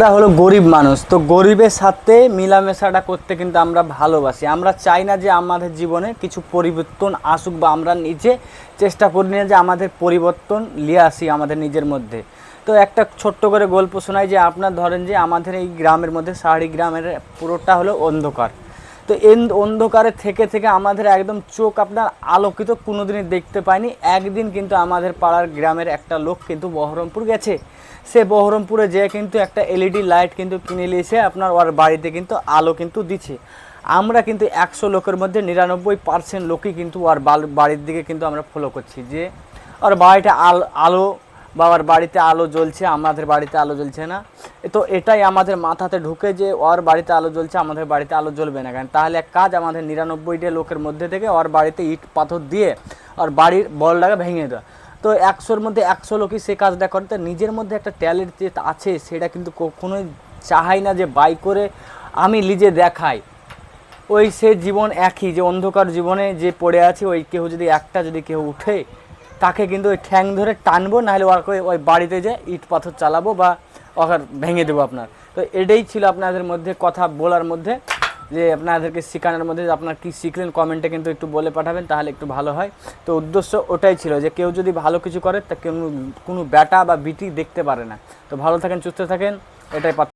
আমরা হলো গরিব মানুষ, তো গরিবের সাথে মিলামেশাটা করতে কিন্তু আমরা ভালোবাসি। আমরা চাই না যে আমাদের জীবনে কিছু পরিবর্তন আসুক, বা আমরা নিজে চেষ্টা করি না যে আমাদের পরিবর্তন নিয়ে আসি আমাদের নিজের মধ্যে। তো একটা ছোট্ট করে গল্প শোনাই যে আপনার ধরেন যে আমাদের এই গ্রামের মধ্যে, শাহরি গ্রামের পুরোটা হলো অন্ধকার। তো এই অন্ধকারে থেকে থেকে আমাদের একদম চোখ আপনার আলোকিত কোনো দিনই দেখতে পায়নি। একদিন কিন্তু আমাদের পাড়ার গ্রামের একটা লোক কিন্তু বহরমপুর গেছে। সে বহরমপুরে যেয়ে কিন্তু একটা এলইডি লাইট কিন্তু কিনে নিয়েছে, আপনার ওর বাড়িতে কিন্তু আলো কিন্তু দিচ্ছে। আমরা কিন্তু 100 লোকের মধ্যে 99% লোকই কিন্তু ওর বাড়ির দিকে কিন্তু আমরা ফলো করছি যে ওর বাড়িটা আলো বা ওর বাড়িতে আলো জ্বলছে, আমাদের বাড়িতে আলো জ্বলছে না। তো এটাই আমাদের মাথাতে ঢুকে যে ওর বাড়িতে আলো জ্বলছে, আমাদের বাড়িতে আলো জ্বলবে না কেন? তাহলে এক কাজ, আমাদের 99টা লোকের মধ্যে থেকে ওর বাড়িতে ইট পাথর দিয়ে ওর বাড়ির বলটাকে ভেঙে দেওয়া। তো 100-র মধ্যে 100 লোকই সে কাজটা করতে, নিজের মধ্যে একটা ট্যালেন্ট যে আছে সেটা কিন্তু কখনোই চাহাই না যে বাই করে আমি নিজে দেখাই। ওই সে জীবন একই, যে অন্ধকার জীবনে যে পড়ে আছে, ওই কেউ যদি কেউ উঠে, তাকে কিন্তু ওই ঠ্যাং ধরে টানবো, নাহলে ওকে ওই বাড়িতে যে ইট পাথর চালাবো বা ওকে ভেঙে দেবো আপনার। তো এটাই ছিল আপনাদের মধ্যে কথা বলার মধ্যে, যে আপনাদেরকে শেখানোর মধ্যে। আপনার কী শিখলেন কমেন্টে কিন্তু একটু বলে পাঠাবেন, তাহলে একটু ভালো হয়। তো উদ্দেশ্য ওটাই ছিল যে কেউ যদি ভালো কিছু করে তা কোনো ব্যাটা বা বিটি দেখতে পারে না। তো ভালো থাকেন, সুস্থ থাকেন, এটাই